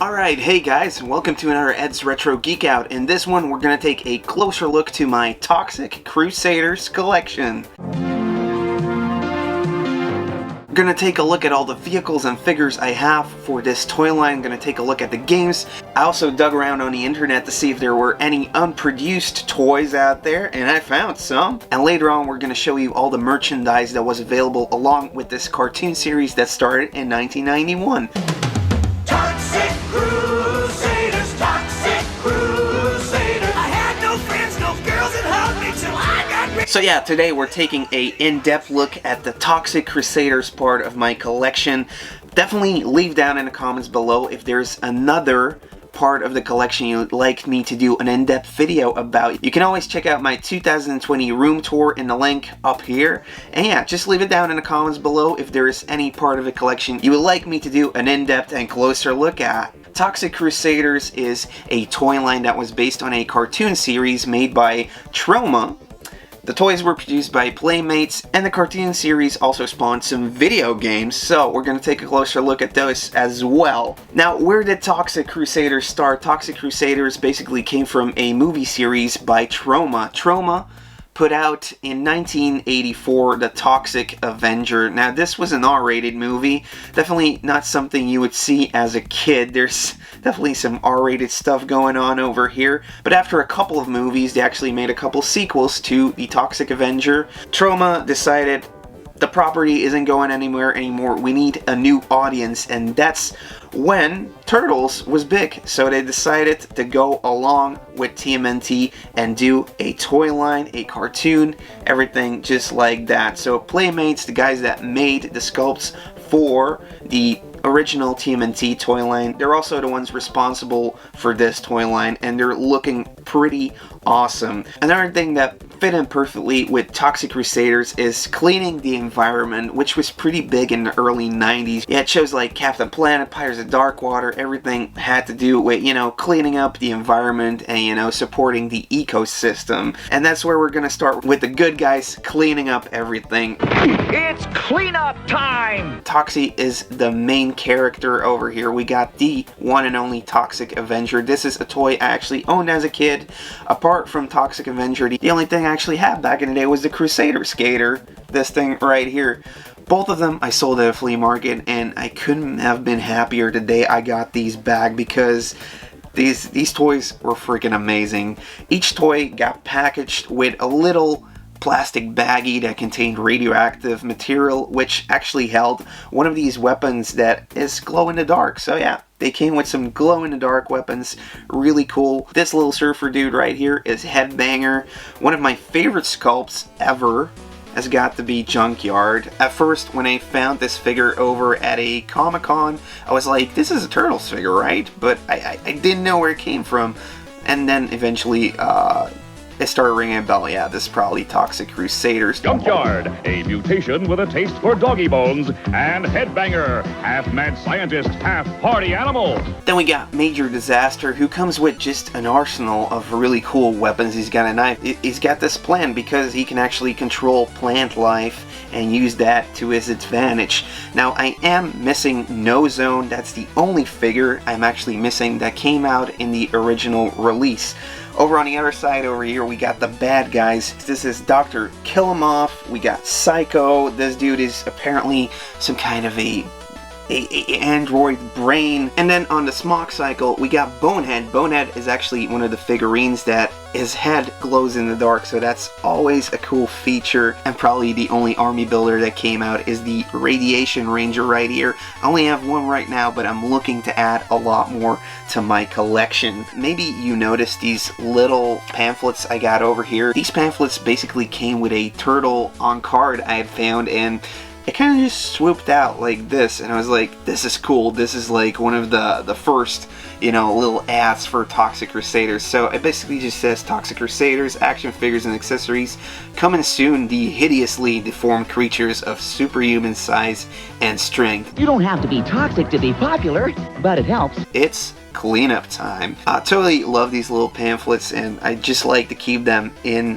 Alright, hey guys, welcome to another Ed's Retro Geek Out. In this one, we're going to take a closer look to my Toxic Crusaders collection. We're going to take a look at all the vehicles and figures I have for this toy line. I'm going to take a look at the games. I also dug around on the internet to see if there were any unproduced toys out there, and I found some. And later on, we're going to show you all the merchandise that was available along with this cartoon series that started in 1991. Toxic Crusaders, Toxic Crusaders. I had no friends, no girls that hugged me till I got rich. So yeah, today we're taking a in-depth look at the Toxic Crusaders part of my collection. Definitely leave down in the comments below if there's another part of the collection you'd like me to do an in-depth video about. You can always check out my 2020 room tour in the link up here. And yeah, just leave it down in the comments below if there is any part of the collection you would like me to do an in-depth and closer look at. Toxic Crusaders is a toy line that was based on a cartoon series made by Troma. The toys were produced by Playmates, and the cartoon series also spawned some video games, so we're going to take a closer look at those as well. Now, where did Toxic Crusaders start? Toxic Crusaders basically came from a movie series by Troma. Troma put out in 1984 the Toxic Avenger. Now, this was an R-rated movie. Definitely not something you would see as a kid. There's definitely some R-rated stuff going on over here. But after a couple of movies, they actually made a couple sequels to the Toxic Avenger. Troma decided the property isn't going anywhere anymore. We need a new audience, and that's when Turtles was big. So they decided to go along with TMNT and do a toy line, a cartoon, everything just like that. So Playmates, the guys that made the sculpts for the original TMNT toy line, they're also the ones responsible for this toy line, and they're looking pretty awesome. Another thing that fit in perfectly with Toxic Crusaders is cleaning the environment, which was pretty big in the early 90s. You had shows like Captain Planet, Pirates of Darkwater, everything had to do with, you know, cleaning up the environment and, you know, supporting the ecosystem. And that's where we're gonna start with the good guys cleaning up everything. It's cleanup time! Toxie is the main character over here. We got the one and only Toxic Avenger. This is a toy I actually owned as a kid. Apart from Toxic Avenger, the only thing I actually had back in the day was the Crusader Skater. This thing right here. Both of them I sold at a flea market, and I couldn't have been happier the day I got these back because these toys were freaking amazing. Each toy got packaged with a little plastic baggie that contained radioactive material, which actually held one of these weapons that is glow in the dark. So yeah, they came with some glow in the dark weapons. Really cool. This little surfer dude right here is Headbanger. One of my favorite sculpts ever has got to be Junkyard. At first, when I found this figure over at a Comic-Con, I was like, this is a Turtles figure, right? But I didn't know where it came from. And then eventually, it started ringing a bell. Yeah, this is probably Toxic Crusaders. Junkyard, a mutation with a taste for doggy bones, and Headbanger, half mad scientist, half party animal. Then we got Major Disaster, who comes with just an arsenal of really cool weapons. He's got a knife. He's got this plan because he can actually control plant life and use that to his advantage. Now, I am missing No Zone. That's the only figure I'm actually missing that came out in the original release. Over on the other side over here, we got the bad guys. This is Dr. Killamoff. We got Psycho. This dude is apparently some kind of a android brain. And then on the Smock Cycle, we got Bonehead. Bonehead is actually one of the figurines that his head glows in the dark, so that's always a cool feature. And probably the only army builder that came out is the Radiation Ranger right here. I only have one right now, but I'm looking to add a lot more to my collection. Maybe you noticed these little pamphlets I got over here. These pamphlets basically came with a turtle on card I had found, and it kind of just swooped out like this, and I was like, this is cool. This is like one of the first, you know, little ads for Toxic Crusaders. So it basically just says Toxic Crusaders, action figures and accessories. Coming soon, the hideously deformed creatures of superhuman size and strength. You don't have to be toxic to be popular, but it helps. It's cleanup time. I totally love these little pamphlets, and I just like to keep them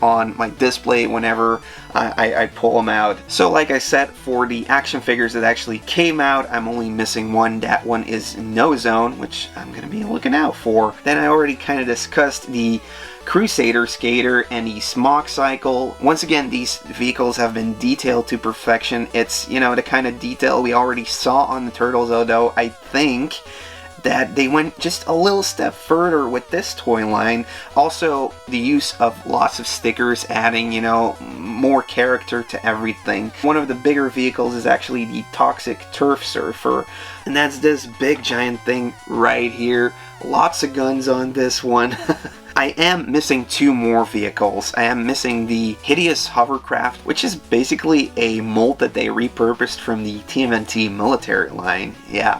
on my display whenever I pull them out. So like I said, for the action figures that actually came out, I'm only missing one. That one is No Zone, which I'm going to be looking out for. Then I already kind of discussed the Crusader Skater and the Smog Cycle. Once again, these vehicles have been detailed to perfection. It's, you know, the kind of detail we already saw on the Turtles, although I think that they went just a little step further with this toy line. Also, the use of lots of stickers, adding, you know, more character to everything. One of the bigger vehicles is actually the Toxic Turf Surfer, and that's this big giant thing right here. Lots of guns on this one. I am missing two more vehicles. I am missing the Hideous Hovercraft, which is basically a mold that they repurposed from the TMNT military line. Yeah.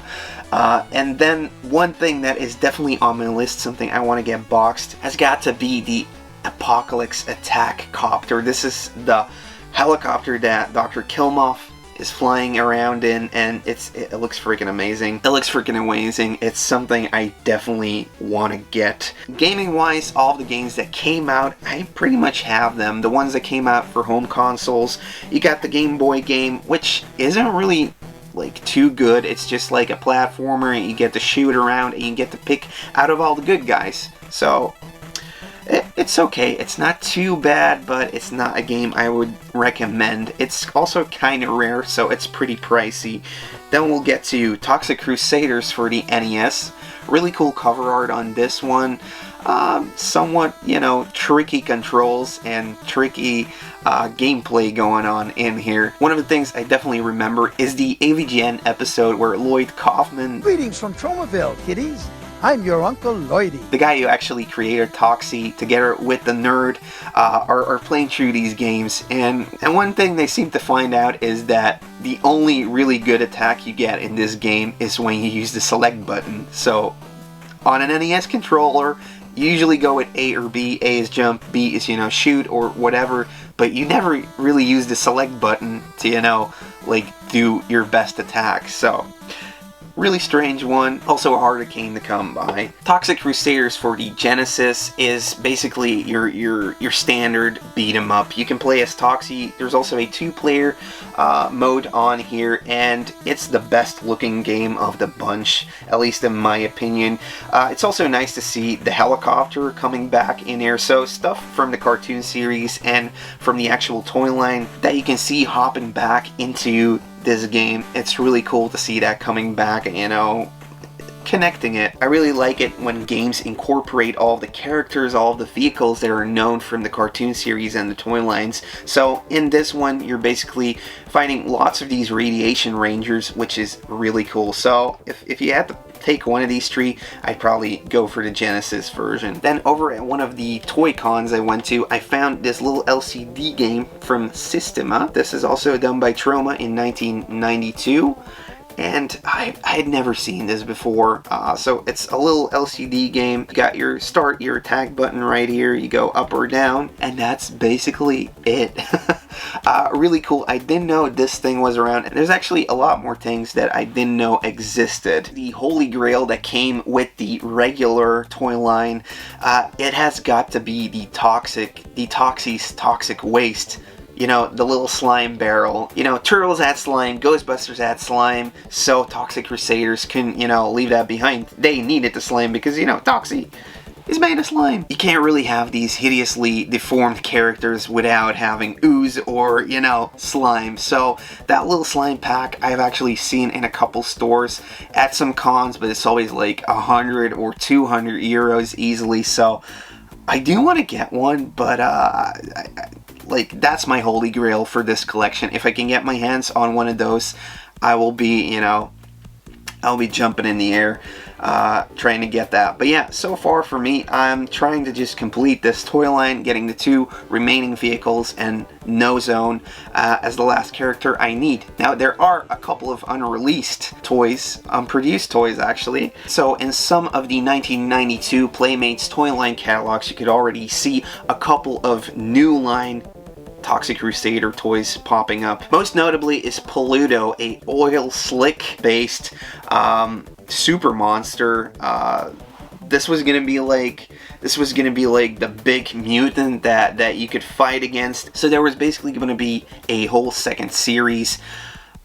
And then one thing that is definitely on my list, something I want to get boxed, has got to be the Apocalypse Attack Copter. This is the helicopter that Dr. Killmoth is flying around in, and it looks freaking amazing. It looks freaking amazing. It's something I definitely want to get. Gaming wise, all of the games that came out, I pretty much have them. The ones that came out for home consoles, you got the Game Boy game, which isn't really like too good. It's just like a platformer, and you get to shoot around and you get to pick out of all the good guys. So it's okay. It's not too bad, but it's not a game I would recommend. It's also kind of rare, so it's pretty pricey. Then we'll get to Toxic Crusaders for the NES. Really cool cover art on this one. Somewhat, you know, tricky controls and tricky gameplay going on in here. One of the things I definitely remember is the AVGN episode where Lloyd Kaufman... Greetings from Tromaville, kiddies. I'm your Uncle Lloydie. The guy who actually created Toxie, together with the nerd, are playing through these games. And one thing they seem to find out is that the only really good attack you get in this game is when you use the select button. So, on an NES controller, you usually go with A or B. A is jump, B is, you know, shoot or whatever. But you never really use the select button to, you know, like, do your best attack. So... really strange one, also a harder game to come by. Toxic Crusaders for the Genesis is basically your standard beat 'em up. You can play as Toxie. There's also a two-player mode on here, and it's the best looking game of the bunch, at least in my opinion. It's also nice to see the helicopter coming back in here, so stuff from the cartoon series and from the actual toy line that you can see hopping back into this game. It's really cool to see that coming back, you know, connecting it. I really like it when games incorporate all of the characters, all of the vehicles that are known from the cartoon series and the toy lines. So in this one, you're basically fighting lots of these radiation rangers, which is really cool. So if you had to take one of these three, I'd probably go for the Genesis version. Then over at one of the toy cons I went to, I found this little LCD game from Systema. This is also done by Troma in 1992. And I had never seen this before, so it's a little LCD game. You got your start, your attack button right here, you go up or down, and that's basically it. Really cool. I didn't know this thing was around, and there's actually a lot more things that I didn't know existed. The holy grail that came with the regular toy line, it has got to be the Toxie's Toxic Waste. You know, the little slime barrel. You know, Turtles had slime, Ghostbusters had slime, so Toxic Crusaders couldn't, you know, leave that behind. They needed the slime because, you know, Toxie is made of slime. You can't really have these hideously deformed characters without having ooze or, you know, slime. So that little slime pack I've actually seen in a couple stores at some cons, but it's always like 100 or 200 euros easily. So I do want to get one, but like, that's my holy grail for this collection. If I can get my hands on one of those, I will be, you know, I'll be jumping in the air trying to get that. But yeah, so far for me, I'm trying to just complete this toy line, getting the two remaining vehicles and No Zone as the last character I need. Now, there are a couple of unreleased toys, unproduced toys actually. So in some of the 1992 Playmates toy line catalogs, you could already see a couple of new line Toxic Crusader toys popping up. Most notably is Peludo, a oil slick based super monster. This was gonna be like the big mutant that you could fight against. So there was basically gonna be a whole second series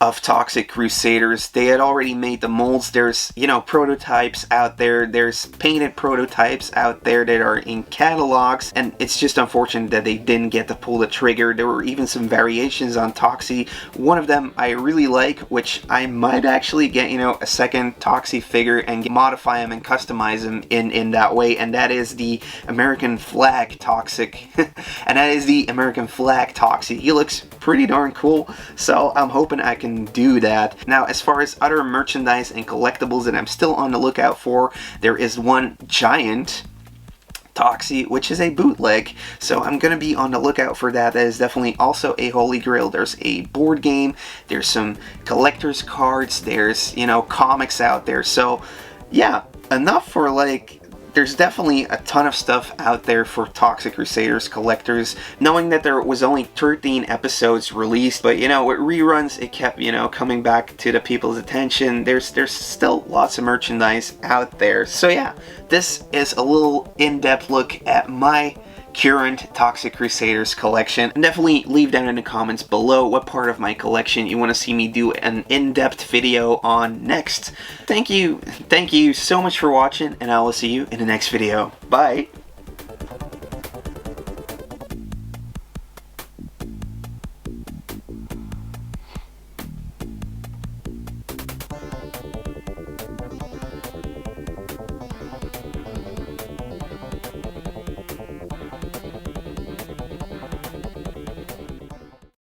of Toxic Crusaders. They had already made the molds. There's, you know, prototypes out there. There's painted prototypes out there that are in catalogs, and it's just unfortunate that they didn't get to pull the trigger. There were even some variations on Toxie. One of them I really like, which I might actually get, you know, a second Toxie figure and modify him and customize him in that way, and that is the American flag Toxic. And that is the American flag Toxie. He looks pretty darn cool, so I'm hoping I can do that. Now, as far as other merchandise and collectibles that I'm still on the lookout for, there is one giant Toxie, which is a bootleg, so I'm gonna be on the lookout for that. That is definitely also a holy grail. There's a board game, there's some collector's cards, there's, you know, comics out there. So yeah, enough for like, there's definitely a ton of stuff out there for Toxic Crusaders collectors. Knowing that there was only 13 episodes released, but you know, with reruns, it kept, you know, coming back to the people's attention. There's still lots of merchandise out there. So yeah, this is a little in-depth look at my current Toxic Crusaders collection. And definitely leave down in the comments below what part of my collection you want to see me do an in-depth video on next. Thank you so much for watching, and I will see you in the next video. Bye!